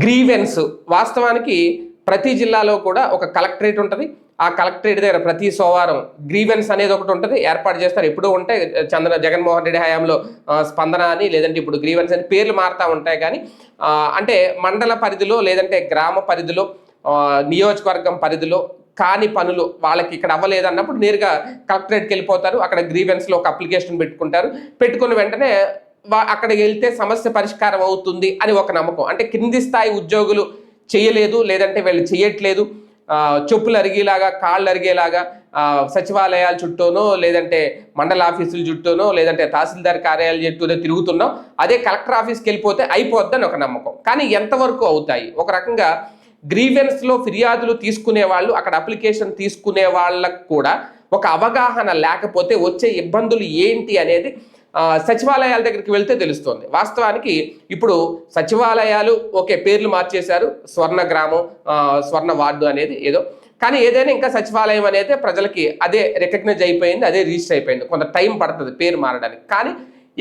Grievance వాస్తవానికి ప్రతి జిల్లాలో కూడా ఒక కలెక్టరేట్ ఉంటుంది. ఆ కలెక్టరేట్ దగ్గర ప్రతి సోమవారం గ్రీవెన్స్ అనేది ఒకటి ఉంటుంది, ఏర్పాటు చేస్తారు. ఎప్పుడూ ఉంటాయి. జగన్మోహన్ రెడ్డి హయాంలో స్పందన అని, లేదంటే ఇప్పుడు గ్రీవెన్స్ అని పేర్లు మారుతూ ఉంటాయి. కానీ అంటే మండల పరిధిలో లేదంటే గ్రామ పరిధిలో నియోజకవర్గం పరిధిలో కాని పనులు వాళ్ళకి ఇక్కడ అవ్వలేదు అన్నప్పుడు నేరుగా కలెక్టరేట్కి వెళ్ళిపోతారు. అక్కడ గ్రీవెన్స్లో ఒక అప్లికేషన్ పెట్టుకుంటారు. పెట్టుకున్న వెంటనే అక్కడికి వెళ్తే సమస్య పరిష్కారం అవుతుంది అని ఒక నమ్మకం. అంటే కింది స్థాయి ఉద్యోగులు చేయలేదు, లేదంటే వీళ్ళు చేయట్లేదు, చెప్పులు అరిగేలాగా కాళ్ళు అరిగేలాగా సచివాలయాల చుట్టూనో లేదంటే మండల ఆఫీసుల చుట్టూనో లేదంటే తహసీల్దార్ కార్యాలయాల చుట్టూనో తిరుగుతున్నాం, అదే కలెక్టర్ ఆఫీస్కి వెళ్ళిపోతే అయిపోద్దని ఒక నమ్మకం. కానీ ఎంతవరకు అవుతాయి? ఒక రకంగా గ్రీవెన్స్లో ఫిర్యాదులు తీసుకునే వాళ్ళు, అక్కడ అప్లికేషన్ తీసుకునే వాళ్ళకు కూడా ఒక అవగాహన లేకపోతే వచ్చే ఇబ్బందులు ఏంటి అనేది సచివాలయాల దగ్గరికి వెళ్తే తెలుస్తుంది. వాస్తవానికి ఇప్పుడు సచివాలయాలు ఓకే పేర్లు మార్చేశారు, స్వర్ణ గ్రామం, స్వర్ణ వార్డు అనేది ఏదో, కానీ ఏదైనా ఇంకా సచివాలయం అనేది ప్రజలకి అదే రికగ్నైజ్ అయిపోయింది, అదే రిజిస్టర్ అయిపోయింది. కొంత టైం పడుతుంది పేరు మారడానికి. కానీ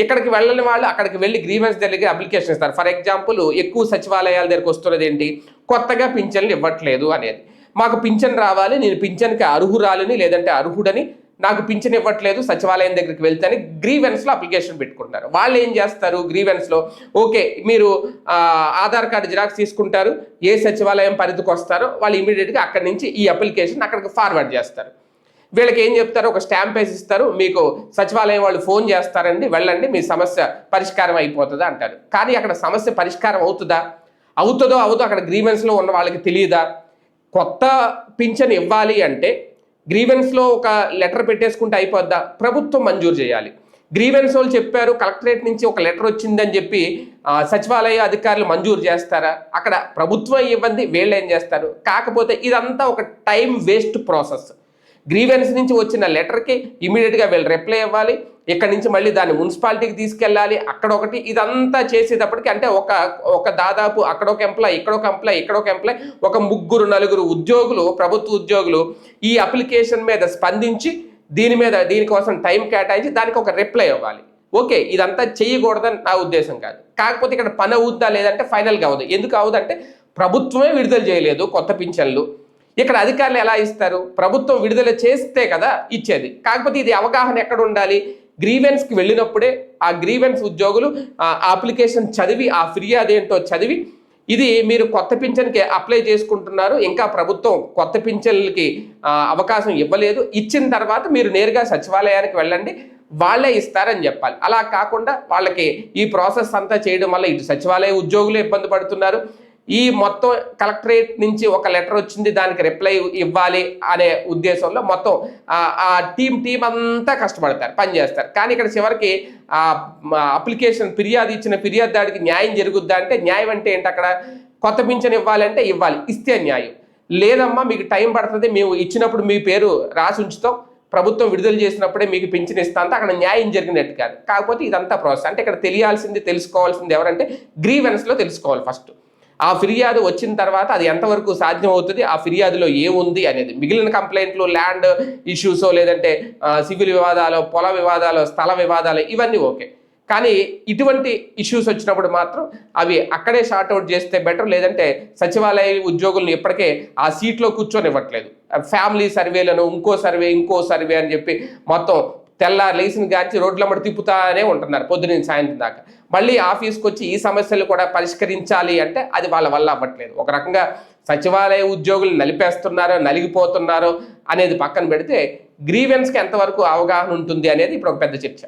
ఇక్కడికి వెళ్ళని వాళ్ళు అక్కడికి వెళ్ళి గ్రీవెన్స్ దగ్గర అప్లికేషన్ ఇస్తారు. ఫర్ ఎగ్జాంపుల్, ఎక్కువ సచివాలయాల దగ్గరకు వస్తున్నది ఏంటి, కొత్తగా పింఛన్లు ఇవ్వట్లేదు అనేది. మాకు పింఛన్ రావాలి, నేను పింఛన్కి అర్హురాలని లేదంటే అర్హుడని, నాకు పింఛన్ ఇవ్వట్లేదు, సచివాలయం దగ్గరికి వెళ్తే గ్రీవెన్స్లో అప్లికేషన్ పెట్టుకుంటారు. వాళ్ళు ఏం చేస్తారు, గ్రీవెన్స్లో ఓకే మీరు ఆధార్ కార్డు జిరాక్స్ తీసుకుంటారు, ఏ సచివాలయం పరిధికి వస్తారో వాళ్ళు ఇమీడియట్గా అక్కడి నుంచి ఈ అప్లికేషన్ అక్కడికి ఫార్వర్డ్ చేస్తారు. వీళ్ళకి ఏం చెప్తారు, ఒక స్టాంప్ వేసి ఇస్తారు, మీకు సచివాలయం వాళ్ళు ఫోన్ చేస్తారండి, వెళ్ళండి, మీ సమస్య పరిష్కారం అయిపోతుందా అంటారు. కానీ అక్కడ సమస్య పరిష్కారం అవుతుందో అవుతుందో అక్కడ గ్రీవెన్స్లో ఉన్న వాళ్ళకి తెలియదా? కొత్త పింఛన్ ఇవ్వాలి అంటే గ్రీవెన్స్లో ఒక లెటర్ పెట్టేసుకుంటే అయిపోద్దా? ప్రభుత్వం మంజూరు చేయాలి. గ్రీవెన్స్ వాళ్ళు చెప్పారు, కలెక్టరేట్ నుంచి ఒక లెటర్ వచ్చిందని చెప్పి సచివాలయ అధికారులు మంజూరు చేస్తారా? అక్కడ ప్రభుత్వం ఇవ్వండి, వీళ్ళు ఏం చేస్తారు? కాకపోతే ఇదంతా ఒక టైం వేస్ట్ ప్రాసెస్. గ్రీవెన్స్ నుంచి వచ్చిన లెటర్కి ఇమీడియట్గా వీళ్ళు రిప్లై ఇవ్వాలి, ఇక్కడ నుంచి మళ్ళీ దాన్ని మున్సిపాలిటీకి తీసుకెళ్ళాలి, అక్కడ ఒకటి, ఇదంతా చేసేటప్పటికి అంటే ఒక దాదాపు అక్కడ ఒక ఎంప్లాయ్, ఇక్కడ ఒక ఎంప్లాయ్, ఇక్కడ ఒక ఎంప్లాయ్, ఒక 3-4 ఉద్యోగులు, ప్రభుత్వ ఉద్యోగులు ఈ అప్లికేషన్ మీద స్పందించి దీనికోసం టైం కేటాయించి దానికి ఒక రిప్లై ఇవ్వాలి. ఓకే, ఇదంతా చేయకూడదని నా ఉద్దేశం కాదు. కాకపోతే ఇక్కడ పని అవుద్దా లేదంటే ఫైనల్గా అవుతుంది. ఎందుకు అవుదంటే ప్రభుత్వమే విడుదల చేయలేదు కొత్త పింఛన్లు. ఇక్కడ అధికారులు ఎలా ఇస్తారు? ప్రభుత్వం విడుదల చేస్తే కదా ఇచ్చేది. కాకపోతే ఇది అవగాహన ఎక్కడ ఉండాలి? గ్రీవెన్స్కి వెళ్ళినప్పుడే ఆ గ్రీవెన్స్ ఉద్యోగులు ఆ అప్లికేషన్ చదివి, ఆ ఫిర్యాదు ఏంటో చదివి, ఇది మీరు కొత్త పింఛన్కి అప్లై చేసుకుంటున్నారు, ఇంకా ప్రభుత్వం కొత్త పింఛన్లకి అవకాశం ఇవ్వలేదు, ఇచ్చిన తర్వాత మీరు నేరుగా సచివాలయానికి వెళ్ళండి, వాళ్ళే ఇస్తారని చెప్పాలి. అలా కాకుండా వాళ్ళకి ఈ ప్రాసెస్ అంతా చేయడం వల్ల ఇటు సచివాలయ ఉద్యోగులు ఇబ్బంది పడుతున్నారు, ఈ మొత్తం కలెక్టరేట్ నుంచి ఒక లెటర్ వచ్చింది దానికి రిప్లై ఇవ్వాలి అనే ఉద్దేశంలో మొత్తం ఆ టీం అంతా కష్టపడతారు, పనిచేస్తారు. కానీ ఇక్కడ చివరికి అప్లికేషన్ ఫిర్యాదు ఇచ్చిన ఫిర్యాదుదాడికి న్యాయం జరుగుద్దా అంటే న్యాయం అంటే ఏంటి? అక్కడ కొత్త పింఛన్ ఇవ్వాలంటే ఇవ్వాలి, ఇస్తే న్యాయం. లేదమ్మా మీకు టైం పడుతుంది, మేము ఇచ్చినప్పుడు మీ పేరు రాసి ఉంచుతాం, ప్రభుత్వం విడుదల చేసినప్పుడే మీకు పింఛన్ ఇస్తా అంటే అక్కడ న్యాయం జరిగినట్టు కాదు. కాకపోతే ఇదంతా ప్రాసెస్. అంటే ఇక్కడ తెలుసుకోవాల్సింది ఎవరంటే గ్రీవెన్స్లో తెలుసుకోవాలి ఫస్ట్. ఆ ఫిర్యాదు వచ్చిన తర్వాత అది ఎంతవరకు సాధ్యం అవుతుంది, ఆ ఫిర్యాదులో ఏముంది అనేది. మిగిలిన కంప్లైంట్లు ల్యాండ్ ఇష్యూసో లేదంటే సివిల్ వివాదాలు, పొల వివాదాలు, స్థల వివాదాలు, ఇవన్నీ ఓకే. కానీ ఇటువంటి ఇష్యూస్ వచ్చినప్పుడు మాత్రం అవి అక్కడే షార్ట్అవుట్ చేస్తే బెటర్. లేదంటే సచివాలయ ఉద్యోగులను ఇప్పటికే ఆ సీట్లో కూర్చొనివ్వట్లేదు. ఫ్యామిలీ సర్వేలను ఇంకో సర్వే అని చెప్పి మొత్తం తెల్లారు లేచిన గాంచి రోడ్లమ్మడి తిప్పుతానే ఉంటున్నారు పొద్దున్న సాయంత్రం దాకా. మళ్ళీ ఆఫీస్కి వచ్చి ఈ సమస్యలు కూడా పరిష్కరించాలి అంటే అది వాళ్ళ వల్ల అవ్వట్లేదు. ఒక రకంగా సచివాలయ ఉద్యోగులు నలిగిపోతున్నారో అనేది పక్కన పెడితే గ్రీవెన్స్కి ఎంతవరకు అవగాహన ఉంటుంది అనేది ఇప్పుడు ఒక పెద్ద చర్చ.